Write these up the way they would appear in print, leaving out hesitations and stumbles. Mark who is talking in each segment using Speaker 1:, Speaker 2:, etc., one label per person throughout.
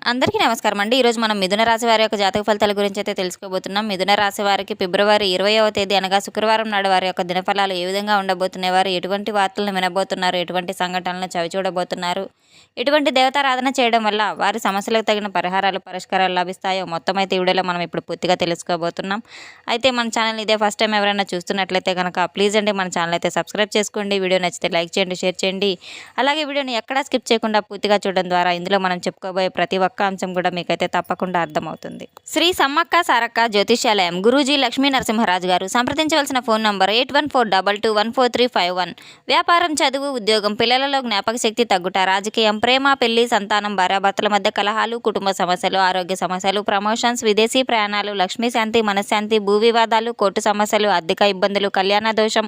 Speaker 1: అందరికీ నమస్కారం అండి. ఈరోజు మనం మిథున రాశి వారి యొక్క జాతక ఫలితాల గురించి అయితే తెలుసుకోబోతున్నాం. మిథున రాశి వారికి ఫిబ్రవరి 20వ తేదీ అనగా శుక్రవారం నాడు వారి యొక్క దినఫలాలు ఏ విధంగా ఉండబోతున్నాయి, వారు ఎటువంటి వార్తలను వినబోతున్నారు, ఎటువంటి సంఘటనలను చవిచూడబోతున్నారు, ఎటువంటి దేవతారాధన చేయడం వల్ల వారి సమస్యలకు తగిన పరిష్కారాలు లభిస్తాయో మొత్తం అయితే ఈ వీడియోలో మనం ఇప్పుడు పూర్తిగా తెలుసుకోబోతున్నాం. అయితే మన ఛానల్ ఇదే ఫస్ట్ టైం ఎవరైనా చూస్తున్నట్లయితే కనుక ప్లీజ్ అండి మన ఛానల్ అయితే సబ్స్క్రైబ్ చేసుకోండి. వీడియో నచ్చితే లైక్ చేయండి, షేర్ చేయండి. అలాగే వీడియోని ఎక్కడా స్కిప్ చేయకుండా పూర్తిగా చూడడం ద్వారా ఇందులో మనం చెప్పుకోబోయే ప్రతి ఒక్క అంశం కూడా మీకైతే తప్పకుండా అర్థమవుతుంది. శ్రీ సమ్మక్క సారక్క జ్యోతిష్యాలయం గురూజీ లక్ష్మీ నరసింహరాజు గారు. సంప్రదించవలసిన ఫోన్ నంబర్ 8142214351. వ్యాపారం, చదువు, ఉద్యోగం, పిల్లలలో జ్ఞాపక శక్తి తగ్గుట, రాజకీయం, ప్రేమ, పెళ్లి, సంతానం, భార్యాభర్తల మధ్య కలహాలు, కుటుంబ సమస్యలు, ఆరోగ్య సమస్యలు, ప్రమోషన్స్, విదేశీ ప్రయాణాలు, లక్ష్మీ శాంతి, మనశ్శాంతి, భూ వివాదాలు, కోర్టు సమస్యలు, ఆర్థిక ఇబ్బందులు, కళ్యాణ దోషం,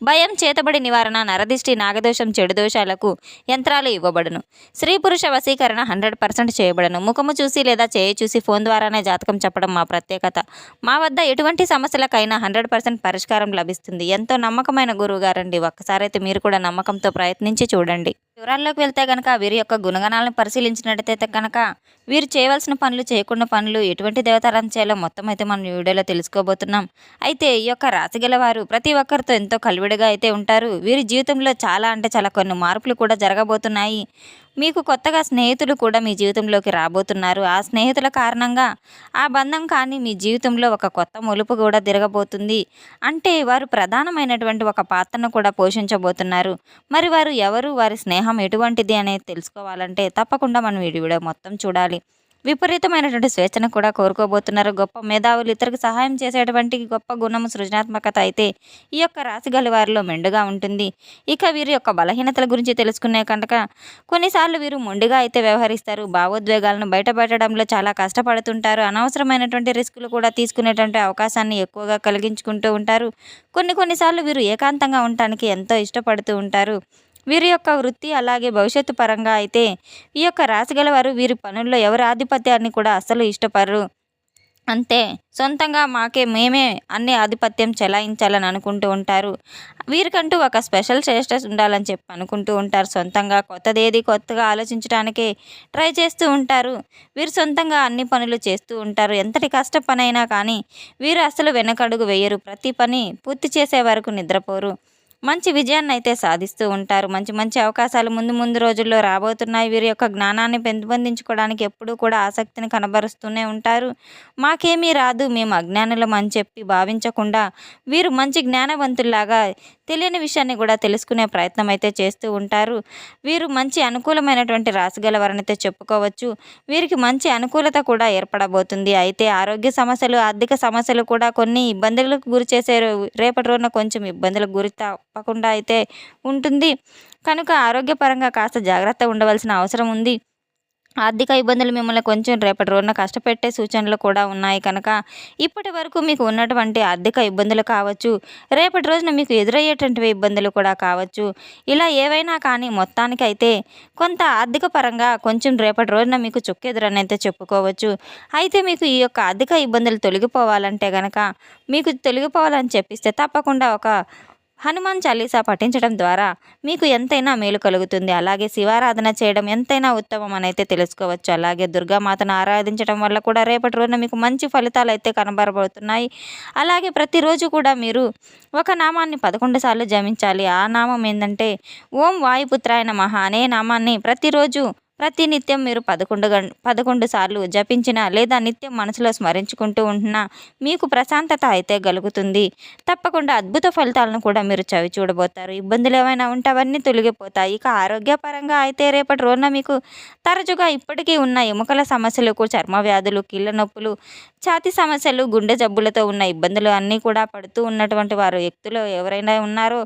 Speaker 1: భయం, చేతబడి నివారణ, నరదిష్టి, నాగదోషం, చెడు దోషాలకు యంత్రాలు ఇవ్వబడును. స్త్రీ పురుష వశీకరణ 100% చేయబడను. ముఖము చూసి లేదా చేయి చూసి ఫోన్ ద్వారానే జాతకం చెప్పడం మా ప్రత్యేకత. మా వద్ద ఎటువంటి సమస్యలకైనా 100% పరిష్కారం లభిస్తుంది. ఎంతో నమ్మకమైన గురువు గారండి. ఒక్కసారి అయితే మీరు కూడా నమ్మకంతో ప్రయత్నించి చూడండి. వివరాల్లోకి వెళ్తే కనుక వీరి యొక్క గుణగణాలను పరిశీలించినట్టయితే కనుక వీరు చేయవలసిన పనులు, చేయకుండా పనులు, ఎటువంటి దేవతారాధన చేయాలో మొత్తం అయితే మనం ఈ వీడియోలో తెలుసుకోబోతున్నాం. అయితే ఈ యొక్క రాశి గల వారు ప్రతి ఒక్కరితో ఎంతో కలివిడిగా అయితే ఉంటారు. వీరి జీవితంలో చాలా అంటే చాలా కొన్ని మార్పులు కూడా జరగబోతున్నాయి. మీకు కొత్తగా స్నేహితులు కూడా మీ జీవితంలోకి రాబోతున్నారు. ఆ స్నేహితుల కారణంగా ఆ బంధం కానీ మీ జీవితంలో ఒక కొత్త మలుపు కూడా తిరగబోతుంది. అంటే వారు ప్రధానమైనటువంటి ఒక పాత్రను కూడా పోషించబోతున్నారు. మరి వారు ఎవరు, వారి స్నేహం ఎటువంటిది అనేది తెలుసుకోవాలంటే తప్పకుండా మనం ఈ వీడియో మొత్తం చూడాలి. విపరీతమైనటువంటి స్వేచ్ఛను కూడా కోరుకోబోతున్నారు. గొప్ప మేధావులు, ఇతరులకు సహాయం చేసేటువంటి గొప్ప గుణము, సృజనాత్మకత అయితే ఈ యొక్క రాశి గల వారిలో మెండుగా ఉంటుంది. ఇక వీరి యొక్క బలహీనతల గురించి తెలుసుకునే కనుక కొన్నిసార్లు వీరు మొండిగా అయితే వ్యవహరిస్తారు. భావోద్వేగాలను బయటపెట్టడంలో చాలా కష్టపడుతుంటారు. అనవసరమైనటువంటి రిస్కులు కూడా తీసుకునేటువంటి అవకాశాన్ని ఎక్కువగా కలిగించుకుంటూ ఉంటారు. కొన్నిసార్లు వీరు ఏకాంతంగా ఉండటానికి ఎంతో ఇష్టపడుతూ ఉంటారు. వీరి యొక్క వృత్తి అలాగే భవిష్యత్తు పరంగా అయితే ఈ యొక్క రాశిగల వారు వీరి పనుల్లో ఎవరి ఆధిపత్యాన్ని కూడా అస్సలు ఇష్టపడరు. అంతే సొంతంగా మేమే అన్ని ఆధిపత్యం చెలాయించాలని అనుకుంటూ ఉంటారు. వీరికంటూ ఒక స్పెషల్ స్టేటస్ ఉండాలని చెప్పి అనుకుంటూ ఉంటారు. సొంతంగా కొత్తగా ఆలోచించడానికే ట్రై చేస్తూ ఉంటారు. వీరు సొంతంగా అన్ని పనులు చేస్తూ ఉంటారు. ఎంతటి కష్ట పనైనా కానీ వీరు అసలు వెనకడుగు వేయరు. ప్రతి పని పూర్తి చేసే వరకు నిద్రపోరు. మంచి విజయాన్ని అయితే సాధిస్తూ ఉంటారు. మంచి అవకాశాలు ముందు రోజుల్లో రాబోతున్నాయి. వీరి యొక్క జ్ఞానాన్ని పెంపొందించుకోవడానికి ఎప్పుడూ కూడా ఆసక్తిని కనబరుస్తూనే ఉంటారు. మాకేమీ రాదు, మేము అజ్ఞానులం అని చెప్పి భావించకుండా వీరు మంచి జ్ఞానవంతుల్లాగా తెలియని విషయాన్ని కూడా తెలుసుకునే ప్రయత్నం అయితే చేస్తూ ఉంటారు. వీరు మంచి అనుకూలమైనటువంటి రాశి గలవారనైతే చెప్పుకోవచ్చు. వీరికి మంచి అనుకూలత కూడా ఏర్పడబోతుంది. అయితే ఆరోగ్య సమస్యలు, ఆర్థిక సమస్యలు కూడా కొన్ని ఇబ్బందులకు గురి చేసే రేపటి రోజున కొంచెం ఇబ్బందులకు గురి తప్పకుండా అయితే ఉంటుంది. కనుక ఆరోగ్యపరంగా కాస్త జాగ్రత్త ఉండవలసిన అవసరం ఉంది. ఆర్థిక ఇబ్బందులు మిమ్మల్ని కొంచెం రేపటి రోజున కష్టపెట్టే సూచనలు కూడా ఉన్నాయి. కనుక ఇప్పటి వరకు మీకు ఉన్నటువంటి ఆర్థిక ఇబ్బందులు కావచ్చు, రేపటి రోజున మీకు ఎదురయ్యేటువంటి ఇబ్బందులు కూడా కావచ్చు, ఇలా ఏవైనా కానీ మొత్తానికైతే కొంత ఆర్థిక పరంగా కొంచెం రేపటి రోజున మీకు చుక్కెదురని అయితే చెప్పుకోవచ్చు. అయితే మీకు ఈ యొక్క ఆర్థిక ఇబ్బందులు తొలగిపోవాలంటే కనుక మీకు తొలగిపోవాలని చెప్పిస్తే తప్పకుండా ఒక హనుమాన్ చాలీసా పఠించడం ద్వారా మీకు ఎంతైనా మేలు కలుగుతుంది. అలాగే శివారాధన చేయడం ఎంతైనా ఉత్తమం అని అయితే తెలుసుకోవచ్చు. అలాగే దుర్గామాతను ఆరాధించడం వల్ల కూడా రేపటి రోజున మీకు మంచి ఫలితాలు అయితే కనబరబోతున్నాయి. అలాగే ప్రతిరోజు కూడా మీరు ఒక నామాన్ని 11 సార్లు జపించాలి. ఆ నామం ఏంటంటే ఓం వాయుపుత్రాయ నమః అనే నామాన్ని ప్రతినిత్యం మీరు 11 సార్లు జపించినా లేదా నిత్యం మనసులో స్మరించుకుంటూ ఉంటున్నా మీకు ప్రశాంతత అయితే కలుగుతుంది. తప్పకుండా అద్భుత ఫలితాలను కూడా మీరు చవి చూడబోతారు. ఇబ్బందులు ఏమైనా ఉంటే అవన్నీ తొలగిపోతాయి. ఇక ఆరోగ్యపరంగా అయితే రేపటి రోజున మీకు తరచుగా ఇప్పటికీ ఉన్న ఎముకల సమస్యలకు, చర్మ వ్యాధులు, కీళ్ళ నొప్పులు, ఛాతీ సమస్యలు, గుండె జబ్బులతో ఉన్న ఇబ్బందులు అన్నీ కూడా పడుతూ ఉన్నటువంటి వారు వ్యక్తులు ఎవరైనా ఉన్నారో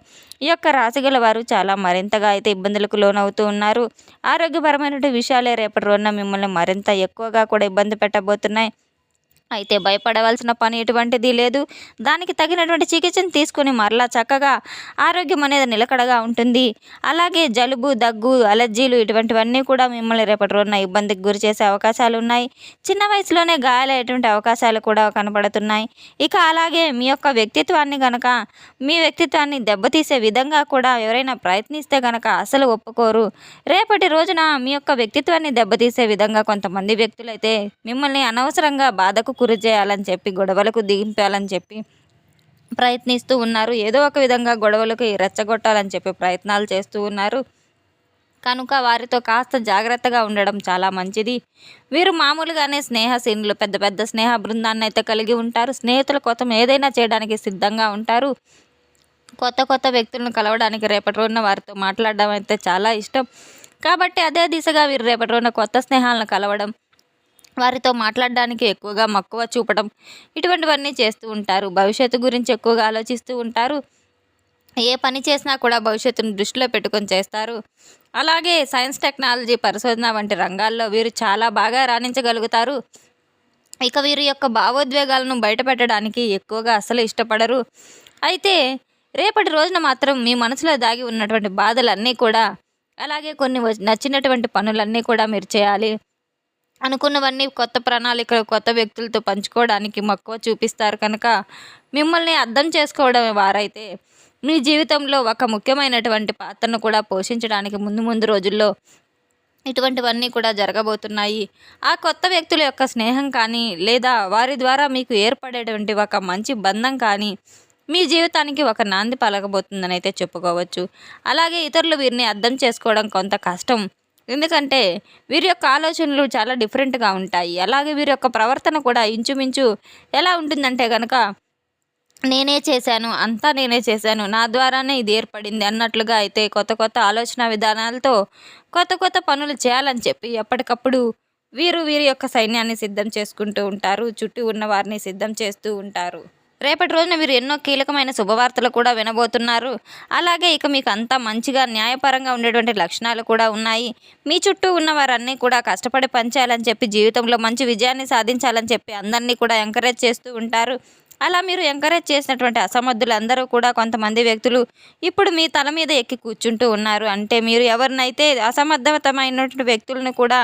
Speaker 1: ఈ యొక్క రాశిగల వారు చాలా మరింతగా అయితే ఇబ్బందులకు లోనవుతూ ఉన్నారు. ఆరోగ్యపరమైన విషయాలే రేపటి రోజున మిమ్మల్ని మరింత ఎక్కువగా కూడా ఇబ్బంది పెట్టబోతున్నాయి. అయితే భయపడవలసిన పని ఎటువంటిది లేదు. దానికి తగినటువంటి చికిత్సను తీసుకొని మరలా చక్కగా ఆరోగ్యం అనేది నిలకడగా ఉంటుంది. అలాగే జలుబు, దగ్గు, అలర్జీలు ఇటువంటివన్నీ కూడా మిమ్మల్ని రేపటి రోజున ఇబ్బందికి గురి చేసే అవకాశాలు ఉన్నాయి. చిన్న వయసులోనే గాయాలయ్యేటువంటి అవకాశాలు కూడా కనబడుతున్నాయి. ఇక అలాగే మీ యొక్క వ్యక్తిత్వాన్ని గనక మీ వ్యక్తిత్వాన్ని దెబ్బతీసే విధంగా కూడా ఎవరైనా ప్రయత్నిస్తే గనక అసలు ఒప్పుకోరు. రేపటి రోజున మీ యొక్క వ్యక్తిత్వాన్ని దెబ్బతీసే విధంగా కొంతమంది వ్యక్తులైతే మిమ్మల్ని అనవసరంగా బాధకు గురి చేయాలని చెప్పి, గొడవలకు దింపాలని చెప్పి ప్రయత్నిస్తూ ఉన్నారు. ఏదో ఒక విధంగా గొడవలకి రెచ్చగొట్టాలని చెప్పి ప్రయత్నాలు చేస్తూ ఉన్నారు. కనుక వారితో కాస్త జాగ్రత్తగా ఉండడం చాలా మంచిది. వీరు మామూలుగానే స్నేహశీనులు, పెద్ద పెద్ద స్నేహ బృందాన్ని అయితే కలిగి ఉంటారు. స్నేహితుల కోసం ఏదైనా చేయడానికి సిద్ధంగా ఉంటారు. కొత్త కొత్త వ్యక్తులను కలవడానికి రేపటి రోజున వారితో మాట్లాడడం అయితే చాలా ఇష్టం. కాబట్టి అదే దిశగా వీరు రేపటి రోజున కొత్త స్నేహాలను కలవడం, వారితో మాట్లాడడానికి ఎక్కువగా మక్కువ చూపడం ఇటువంటివన్నీ చేస్తూ ఉంటారు. భవిష్యత్తు గురించి ఎక్కువగా ఆలోచిస్తూ ఉంటారు. ఏ పని చేసినా కూడా భవిష్యత్తును దృష్టిలో పెట్టుకొని చేస్తారు. అలాగే సైన్స్, టెక్నాలజీ, పరిశోధన వంటి రంగాల్లో వీరు చాలా బాగా రాణించగలుగుతారు. ఇక వీరి యొక్క భావోద్వేగాలను బయటపెట్టడానికి ఎక్కువగా అసలు ఇష్టపడరు. అయితే రేపటి రోజున మాత్రం మీ మనసులో దాగి ఉన్నటువంటి బాధలన్నీ కూడా, అలాగే కొన్ని నచ్చినటువంటి పనులన్నీ కూడా మీరు చేయాలి అనుకున్నవన్నీ కొత్త ప్రణాళికలు కొత్త వ్యక్తులతో పంచుకోవడానికి మక్కువ చూపిస్తారు. కనుక మిమ్మల్ని అర్థం చేసుకోవడం వారైతే మీ జీవితంలో ఒక ముఖ్యమైనటువంటి పాత్రను కూడా పోషించడానికి ముందు ముందు రోజుల్లో ఇటువంటివన్నీ కూడా జరగబోతున్నాయి. ఆ కొత్త వ్యక్తుల యొక్క స్నేహం కానీ, లేదా వారి ద్వారా మీకు ఏర్పడేటువంటి ఒక మంచి బంధం కానీ మీ జీవితానికి ఒక నాంది పలకబోతుందని అయితే చెప్పుకోవచ్చు. అలాగే ఇతరులు వీరిని అర్థం చేసుకోవడం కొంత కష్టం. ఎందుకంటే వీరి యొక్క ఆలోచనలు చాలా డిఫరెంట్గా ఉంటాయి. అలాగే వీరి యొక్క ప్రవర్తన కూడా ఇంచుమించు ఎలా ఉంటుందంటే కనుక, నేనే చేశాను, అంతా నేనే చేశాను, నా ద్వారానే ఇది ఏర్పడింది అన్నట్లుగా అయితే కొత్త కొత్త ఆలోచన విధానాలతో కొత్త కొత్త పనులు చేయాలని చెప్పి ఎప్పటికప్పుడు వీరి యొక్క సైన్యాన్ని సిద్ధం చేసుకుంటూ ఉంటారు. చుట్టూ ఉన్న వారిని సిద్ధం చేస్తూ ఉంటారు. రేపటి రోజున వీరు ఎన్నో కీలకమైన శుభవార్తలు కూడా వినబోతున్నారు. అలాగే ఇక మీకు అంతా మంచిగా న్యాయపరంగా ఉండేటువంటి లక్షణాలు కూడా ఉన్నాయి. మీ చుట్టూ ఉన్న వారన్నీ కూడా కష్టపడి పనిచేయాలని చెప్పి, జీవితంలో మంచి విజయాన్ని సాధించాలని చెప్పి అందరినీ కూడా ఎంకరేజ్ చేస్తూ ఉంటారు. అలా మీరు ఎంకరేజ్ చేసినటువంటి అసమర్థులందరూ కూడా కొంతమంది వ్యక్తులు ఇప్పుడు మీ తల మీద ఎక్కి కూర్చుంటూ ఉన్నారు. అంటే మీరు ఎవరినైతే అసమర్థమైనటువంటి వ్యక్తులను కూడా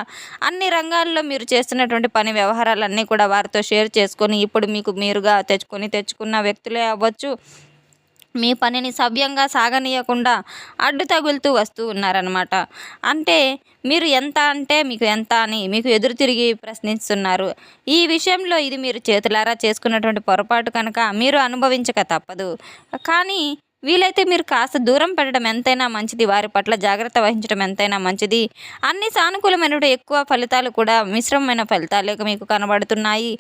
Speaker 1: అన్ని రంగాల్లో మీరు చేస్తున్నటువంటి పని వ్యవహారాలన్నీ కూడా వారితో షేర్ చేసుకొని ఇప్పుడు మీకు మీరుగా తెచ్చుకున్న వ్యక్తులే అవ్వచ్చు, మీ పనిని సవ్యంగా సాగనీయకుండా అడ్డు తగులుతూ వస్తూ ఉన్నారనమాట. అంటే మీరు ఎంత అంటే మీకు ఎంత అని మీకు ఎదురు తిరిగి ప్రశ్నిస్తున్నారు. ఈ విషయంలో ఇది మీరు చేతులారా చేసుకున్నటువంటి పొరపాటు కనుక మీరు అనుభవించక తప్పదు. కానీ వీలైతే మీరు కాస్త దూరం పెట్టడం ఎంతైనా మంచిది. వారి పట్ల జాగ్రత్త వహించడం ఎంతైనా మంచిది. అన్ని సానుకూలమైనటువంటి ఎక్కువ ఫలితాలు కూడా మిశ్రమమైన ఫలితాలే మీకు కనబడుతున్నాయి.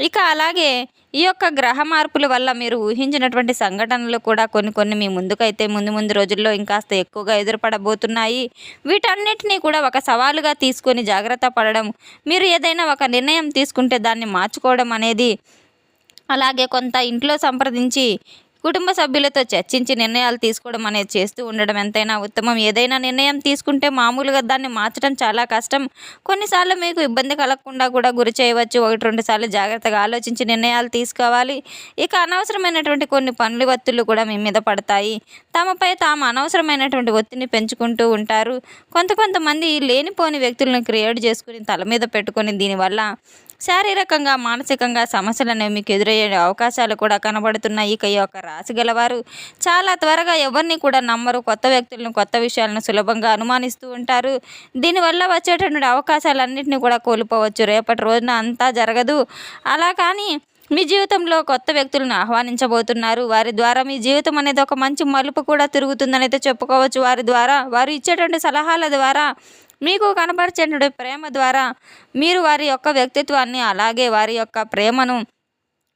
Speaker 1: ఇక అలాగే ఈ యొక్క గ్రహ మార్పుల వల్ల మీరు ఊహించినటువంటి సంఘటనలు కూడా కొన్ని మీ ముందుకైతే ముందు రోజుల్లో ఇంకాస్త ఎక్కువగా ఎదురుపడబోతున్నాయి. వీటన్నిటినీ కూడా ఒక సవాలుగా తీసుకొని జాగ్రత్త పడడం, మీరు ఏదైనా ఒక నిర్ణయం తీసుకుంటే దాన్ని మార్చుకోవడం అనేది, అలాగే కొంత ఇంట్లో సంప్రదించి కుటుంబ సభ్యులతో చర్చించి నిర్ణయాలు తీసుకోవడం అనేది చేస్తూ ఉండడం ఎంతైనా ఉత్తమం. ఏదైనా నిర్ణయం తీసుకుంటే మామూలుగా దాన్ని మార్చడం చాలా కష్టం. కొన్నిసార్లు మీకు ఇబ్బంది కలగకుండా కూడా గురి చేయవచ్చు. 1-2 సార్లు జాగ్రత్తగా ఆలోచించి నిర్ణయాలు తీసుకోవాలి. ఇక అనవసరమైనటువంటి కొన్ని పనులు ఒత్తిళ్లు కూడా మీ మీద పడతాయి. తమపై తాము అనవసరమైనటువంటి ఒత్తిడిని పెంచుకుంటూ ఉంటారు. కొంతమంది లేనిపోని వ్యక్తులను క్రియేట్ చేసుకుని తల మీద పెట్టుకొని దీనివల్ల శారీరకంగా, మానసికంగా సమస్యలు అనేవి మీకు ఎదురయ్యే అవకాశాలు కూడా కనబడుతున్నాయి. ఇక ఈ యొక్క రాశి గలవారు చాలా త్వరగా ఎవరిని కూడా నమ్మరు. కొత్త వ్యక్తులను, కొత్త విషయాలను సులభంగా అనుమానిస్తూ ఉంటారు. దీనివల్ల వచ్చేటటువంటి అవకాశాలన్నింటినీ కూడా కోల్పోవచ్చు. రేపటి రోజున అంతా జరగదు. అలా కానీ మీ జీవితంలో కొత్త వ్యక్తులను ఆహ్వానించబోతున్నారు. వారి ద్వారా మీ జీవితం అనేది ఒక మంచి మలుపు కూడా తిరుగుతుందని అయితే చెప్పుకోవచ్చు. వారి ద్వారా, వారు ఇచ్చేటువంటి సలహాల ద్వారా, మీకు కనపరిచేటువంటి ప్రేమ ద్వారా మీరు వారి యొక్క వ్యక్తిత్వాన్ని, అలాగే వారి యొక్క ప్రేమను,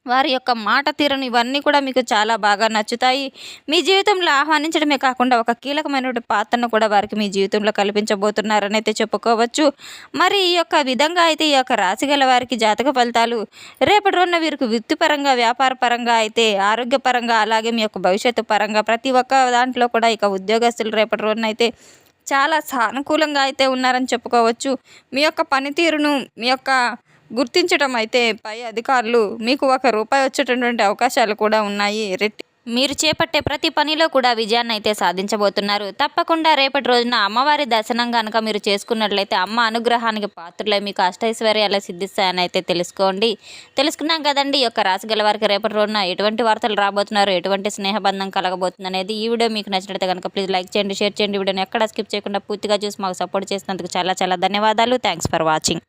Speaker 1: వారి యొక్క మాట తీరును ఇవన్నీ కూడా మీకు చాలా బాగా నచ్చుతాయి. మీ జీవితంలో ఆహ్వానించడమే కాకుండా ఒక కీలకమైనటువంటి పాత్రను కూడా వారికి మీ జీవితంలో కల్పించబోతున్నారని అయితే చెప్పుకోవచ్చు. మరి ఈ యొక్క విధంగా అయితే ఈ యొక్క రాశి గల వారికి జాతక ఫలితాలు రేపటి రోజున వీరికి వృత్తిపరంగా, వ్యాపారపరంగా అయితే, ఆరోగ్యపరంగా, అలాగే మీ యొక్క భవిష్యత్తు పరంగా ప్రతి ఒక్క దాంట్లో కూడా ఇక ఉద్యోగస్తులు రేపటి రోజున అయితే చాలా సానుకూలంగా అయితే ఉన్నారని చెప్పుకోవచ్చు. మీ యొక్క పనితీరును, మీ యొక్క
Speaker 2: గుర్తించడం అయితే పై అధికారులు మీకు ₹1 వచ్చేటటువంటి అవకాశాలు కూడా ఉన్నాయి.
Speaker 1: మీరు చేపట్టే ప్రతి పనిలో కూడా విజయాన్ని అయితే సాధించబోతున్నారు. తప్పకుండా రేపటి రోజున అమ్మవారి దర్శనం కనుక మీరు చేసుకున్నట్లయితే అమ్మ అనుగ్రహానికి పాత్రులై మీకు అష్టైశ్వర్యాలు సిద్ధిస్తాయని అయితే తెలుసుకున్నాం కదండి. ఈ యొక్క రాశి గల వారికి రేపటి రోజున ఎటువంటి వార్తలు రాబోతున్నారు, ఎటువంటి స్నేహబంధం కలగబోతుంది అనేది. ఈ వీడియో మీకు నచ్చినట్లయితే కనుక ప్లీజ్ లైక్ చేయండి, షేర్ చేయండి. వీడియోని ఎక్కడ స్కిప్ చేయకుండా పూర్తిగా చూసి మాకు సపోర్ట్ చేసినందుకు చాలా చాలా ధన్యవాదాలు. Thanks for watching.